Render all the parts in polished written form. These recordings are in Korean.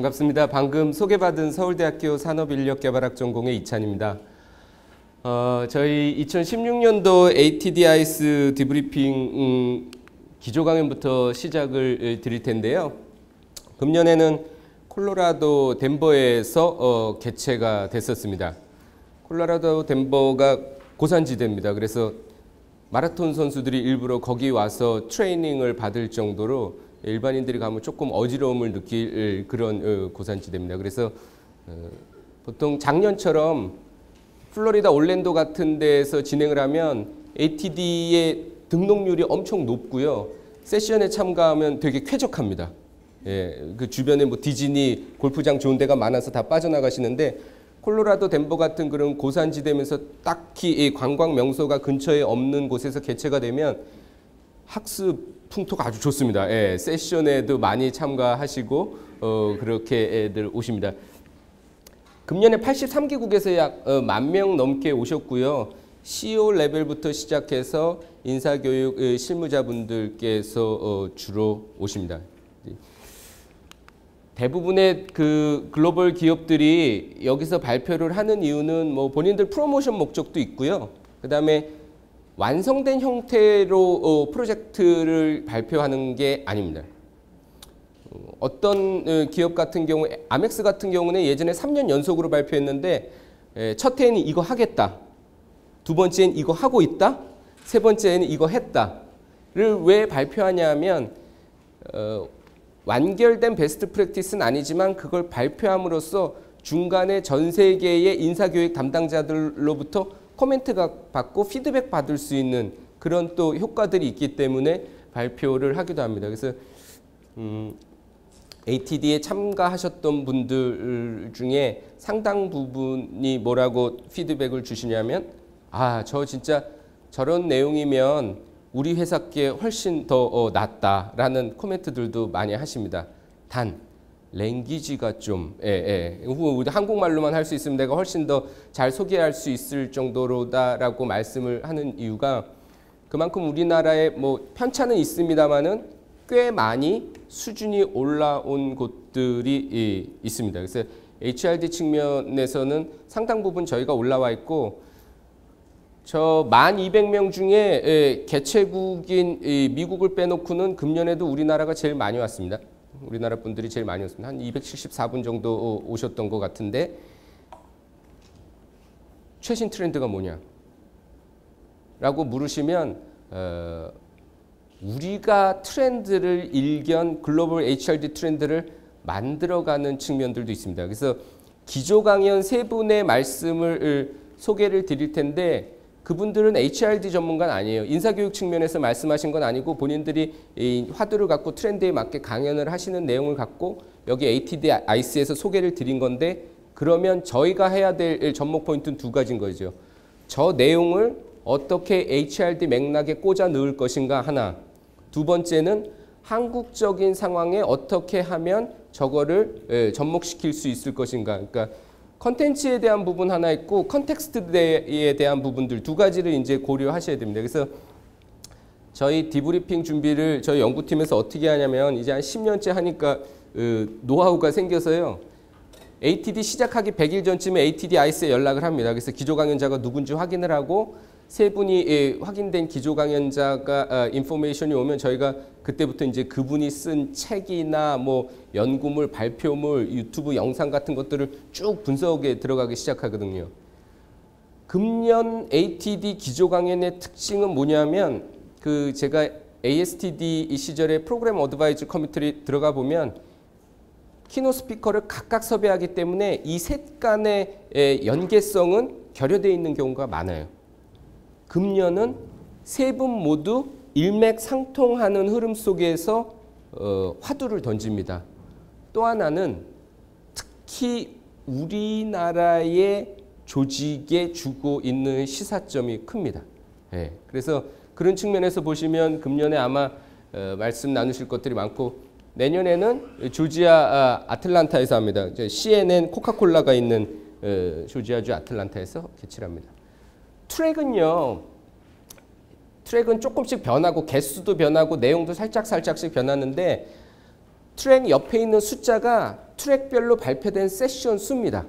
반갑습니다. 방금 소개받은 서울대학교 산업인력개발학 전공의 이찬입니다. 저희 2016년도 ATDIS 디브리핑 기조 강연부터 시작을 드릴 텐데요. 금년에는 콜로라도 덴버에서 개최가 됐었습니다. 콜로라도 덴버가 고산지대입니다. 그래서 마라톤 선수들이 일부러 거기 와서 트레이닝을 받을 정도로 일반인들이 가면 조금 어지러움을 느낄 그런 고산지대입니다. 그래서 보통 작년처럼 플로리다 올랜도 같은 데에서 진행을 하면 ATD의 등록률이 엄청 높고요. 세션에 참가하면 되게 쾌적합니다. 예, 그 주변에 뭐 디즈니, 골프장 좋은 데가 많아서 다 빠져나가시는데 콜로라도 덴버 같은 그런 고산지대면서 딱히 이 관광 명소가 근처에 없는 곳에서 개최가 되면 학습 풍토가 아주 좋습니다. 예, 세션에도 많이 참가하시고 그렇게 애들 오십니다. 금년에 83개국에서 약 10,000명 넘게 오셨고요. CEO 레벨부터 시작해서 인사교육 실무자분들께서 주로 오십니다. 대부분의 그 글로벌 기업들이 여기서 발표를 하는 이유는 뭐 본인들 프로모션 목적도 있고요. 그 다음에 완성된 형태로 프로젝트를 발표하는 게 아닙니다. 어떤 기업 같은 경우, 아멕스 같은 경우는 예전에 3년 연속으로 발표했는데 첫 해에는 이거 하겠다, 두 번째는 이거 하고 있다, 세 번째는 이거 했다를 왜 발표하냐 하면 완결된 베스트 프랙티스는 아니지만 그걸 발표함으로써 중간에 전 세계의 인사교육 담당자들로부터 코멘트가 받고 피드백 받을 수 있는 그런 또 효과들이 있기 때문에 발표를 하기도 합니다. 그래서 ATD에 참가하셨던 분들 중에 상당 부분이 뭐라고 피드백을 주시냐면 저 진짜 저런 내용이면 우리 회사께 훨씬 더 낫다라는 코멘트들도 많이 하십니다. 단 랭귀지가 좀 우리 한국말로만 할 수 있으면 내가 훨씬 더 잘 소개할 수 있을 정도로다라고 말씀을 하는 이유가 그만큼 우리나라에 뭐 편차는 있습니다만은 꽤 많이 수준이 올라온 곳들이 있습니다. 그래서 HRD 측면에서는 상당 부분 저희가 올라와 있고 저 12,000명 중에 개최국인 미국을 빼놓고는 금년에도 우리나라가 제일 많이 왔습니다. 우리나라 분들이 제일 많이 왔습니다. 한 274분 정도 오셨던 것 같은데 최신 트렌드가 뭐냐? 라고 물으시면 우리가 트렌드를 일견 글로벌 HRD 트렌드를 만들어가는 측면들도 있습니다. 그래서 기조 강연 세 분의 말씀을 소개를 드릴 텐데 그분들은 HRD 전문가는 아니에요. 인사교육 측면에서 말씀하신 건 아니고 본인들이 이 화두를 갖고 트렌드에 맞게 강연을 하시는 내용을 갖고 여기 ATDIS에서 소개를 드린 건데 그러면 저희가 해야 될 접목 포인트는 두 가지인 거죠. 저 내용을 어떻게 HRD 맥락에 꽂아 넣을 것인가 하나. 두 번째는 한국적인 상황에 어떻게 하면 저거를 접목시킬 수 있을 것인가. 그러니까 컨텐츠에 대한 부분 하나 있고 컨텍스트에 대한 부분들 두 가지를 이제 고려하셔야 됩니다. 그래서 저희 디브리핑 준비를 저희 연구팀에서 어떻게 하냐면 이제 한 10년째 하니까 노하우가 생겨서요. ATD 시작하기 100일 전쯤에 ATDIS에 연락을 합니다. 그래서 기조 강연자가 누군지 확인을 하고 세 분이 확인된 기조 강연자가 인포메이션이 오면 저희가 그때부터 이제 그분이 쓴 책이나 뭐 연구물, 발표물, 유튜브 영상 같은 것들을 쭉 분석에 들어가기 시작하거든요. 금년 ATD 기조 강연의 특징은 뭐냐면 그 제가 ASTD 시절에 프로그램 어드바이저 커미티에 들어가 보면 키노 스피커를 각각 섭외하기 때문에 이 셋 간의 연계성은 결여되어 있는 경우가 많아요. 금년은 세 분 모두 일맥상통하는 흐름 속에서 화두를 던집니다. 또 하나는 특히 우리나라의 조직에 주고 있는 시사점이 큽니다. 그래서 그런 측면에서 보시면 금년에 아마 말씀 나누실 것들이 많고 내년에는 조지아 아틀란타에서 합니다. CNN 코카콜라가 있는 조지아주 아틀란타에서 개최를 합니다. 트랙은 조금씩 변하고 개수도 변하고 내용도 살짝씩 변하는데 트랙 옆에 있는 숫자가 트랙별로 발표된 세션 수입니다.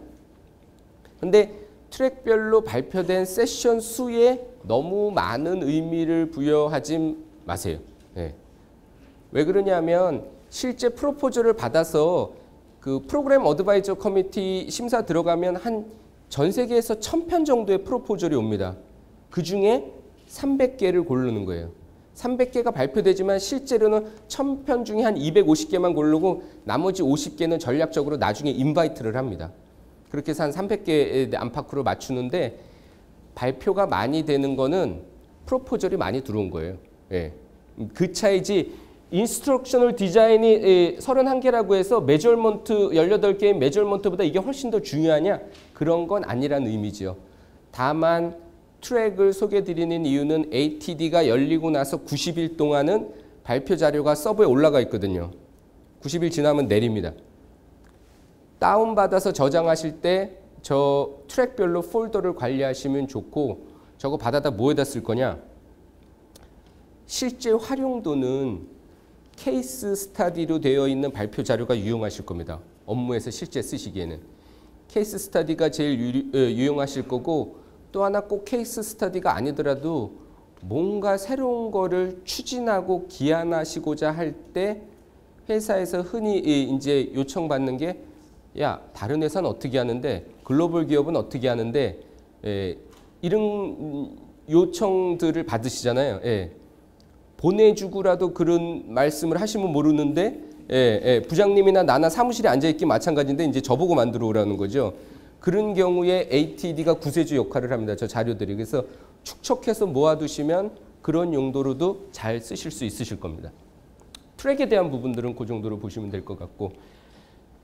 근데 트랙별로 발표된 세션 수에 너무 많은 의미를 부여하지 마세요. 예. 왜 그러냐면 실제 프로포즈를 받아서 그 프로그램 어드바이저 커미티 심사 들어가면 한 전 세계에서 1000편 정도의 프로포즈를 옵니다. 그 중에 300개를 고르는 거예요. 300개가 발표되지만 실제로는 1000편 중에 한 250개만 고르고 나머지 50개는 전략적으로 나중에 인바이트를 합니다. 그렇게 해서 한 300개의 안팎으로 맞추는데 발표가 많이 되는 거는 프로포절이 많이 들어온 거예요. 예. 그 차이지 인스트럭셔널 디자인이 31개라고 해서 메저먼트 18개의 메저먼트보다 이게 훨씬 더 중요하냐? 그런 건 아니란 의미죠. 다만 트랙을 소개드리는 이유는 ATD가 열리고 나서 90일 동안은 발표 자료가 서버에 올라가 있거든요. 90일 지나면 내립니다. 다운받아서 저장하실 때 저 트랙별로 폴더를 관리하시면 좋고 저거 받아다 뭐에다 쓸 거냐? 실제 활용도는 케이스 스타디로 되어 있는 발표 자료가 유용하실 겁니다. 업무에서 실제 쓰시기에는. 케이스 스타디가 제일 유용하실 거고 또 하나 꼭 케이스 스타디가 아니더라도 뭔가 새로운 거를 추진하고 기한하시고자 할 때 회사에서 흔히 이제 요청받는 게 야, 다른 회사는 어떻게 하는데 글로벌 기업은 어떻게 하는데 이런 요청들을 받으시잖아요. 예. 보내주고라도 그런 말씀을 하시면 모르는데 부장님이나 나나 사무실에 앉아있기 마찬가지인데 이제 저보고 만들어 오라는 거죠. 그런 경우에 ATD가 구세주 역할을 합니다. 저 자료들이. 그래서 축적해서 모아두시면 그런 용도로도 잘 쓰실 수 있으실 겁니다. 트랙에 대한 부분들은 그 정도로 보시면 될 것 같고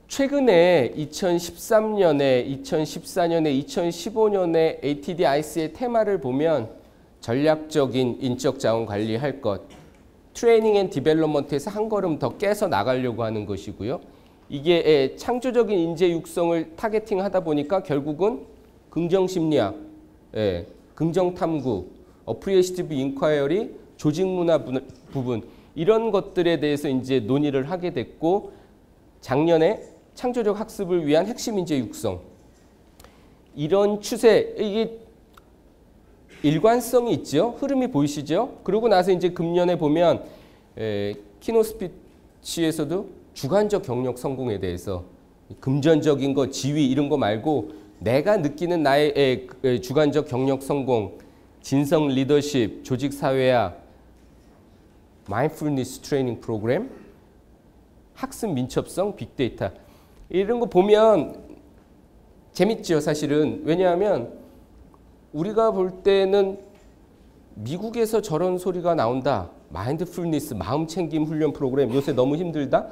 최근에 2013년에, 2014년에, 2015년에 ATD IC의 테마를 보면 전략적인 인적 자원 관리할 것, 트레이닝 앤 디벨롭먼트에서 한 걸음 더 깨서 나가려고 하는 것이고요. 이게 창조적인 인재 육성을 타겟팅 하다 보니까 결국은 긍정심리학, 긍정탐구, 어프리에이티브 인콰이어리, 조직문화 부분 이런 것들에 대해서 이제 논의를 하게 됐고 작년에 창조적 학습을 위한 핵심 인재 육성 이런 추세 이게 일관성이 있죠. 흐름이 보이시죠? 그러고 나서 이제 금년에 보면 키노 스피치에서도 주관적 경력 성공에 대해서 금전적인 거, 지위 이런 거 말고 내가 느끼는 나의 주관적 경력 성공, 진성 리더십, 조직 사회학, 마인드풀니스 트레이닝 프로그램, 학습 민첩성, 빅데이터 이런 거 보면 재밌죠, 사실은. 왜냐하면 우리가 볼 때는 미국에서 저런 소리가 나온다. 마인드풀니스, 마음챙김 훈련 프로그램 요새 너무 힘들다.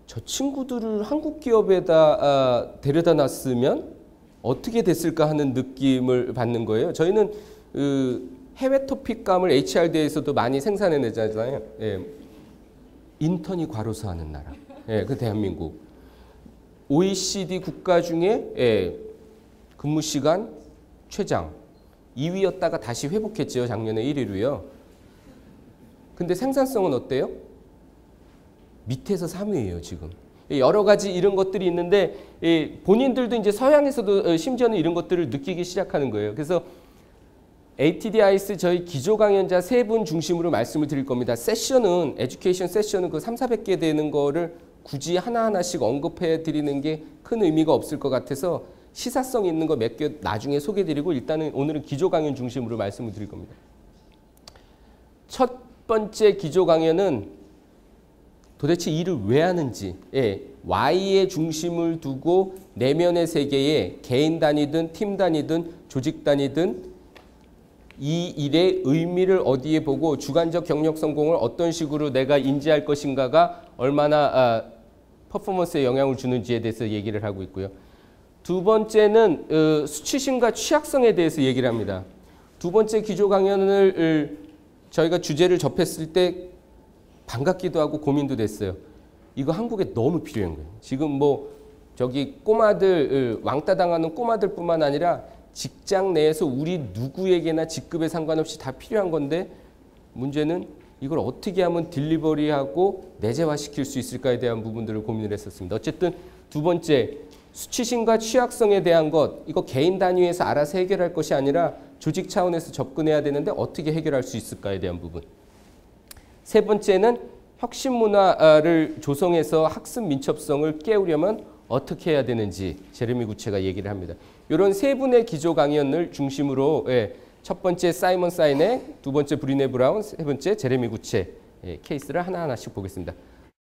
저 친구들을 한국 기업에다 데려다 놨으면 어떻게 됐을까 하는 느낌을 받는 거예요. 저희는 해외 토픽감을 HRD에서도 많이 생산해내잖아요. 인턴이 과로사 하는 나라. 그 대한민국. OECD 국가 중에 근무 시간 최장 2위였다가 다시 회복했죠. 작년에 1위로요. 근데 생산성은 어때요? 밑에서 3위예요, 지금. 여러 가지 이런 것들이 있는데 본인들도 이제 서양에서도 심지어는 이런 것들을 느끼기 시작하는 거예요. 그래서 ATD ICE 저희 기조 강연자 3분 중심으로 말씀을 드릴 겁니다. 세션은 에듀케이션 세션은 그 300~400개 되는 거를 굳이 하나하나씩 언급해 드리는 게 큰 의미가 없을 것 같아서 시사성 있는 거 몇 개 나중에 소개해 드리고 일단은 오늘은 기조 강연 중심으로 말씀을 드릴 겁니다. 첫 번째 기조 강연은 도대체 일을 왜 하는지, Y의 중심을 두고 내면의 세계에 개인 단위든 팀 단위든 조직 단위든 이 일의 의미를 어디에 보고 주관적 경력 성공을 어떤 식으로 내가 인지할 것인가가 얼마나 퍼포먼스에 영향을 주는지에 대해서 얘기를 하고 있고요. 두 번째는 수치심과 취약성에 대해서 얘기를 합니다. 두 번째 기조 강연을 저희가 주제를 접했을 때 반갑기도 하고 고민도 됐어요. 이거 한국에 너무 필요한 거예요. 지금 뭐 저기 꼬마들 왕따 당하는 꼬마들뿐만 아니라 직장 내에서 우리 누구에게나 직급에 상관없이 다 필요한 건데 문제는 이걸 어떻게 하면 딜리버리하고 내재화시킬 수 있을까에 대한 부분들을 고민을 했었습니다. 어쨌든 두 번째, 수치심과 취약성에 대한 것, 이거 개인 단위에서 알아서 해결할 것이 아니라 조직 차원에서 접근해야 되는데 어떻게 해결할 수 있을까에 대한 부분. 세 번째는 혁신 문화를 조성해서 학습 민첩성을 깨우려면 어떻게 해야 되는지 제레미 구체가 얘기를 합니다. 이런 세 분의 기조 강연을 중심으로 첫 번째 사이먼 사이넥, 두 번째 브리네 브라운, 세 번째 제레미 구체 케이스를 하나하나씩 보겠습니다.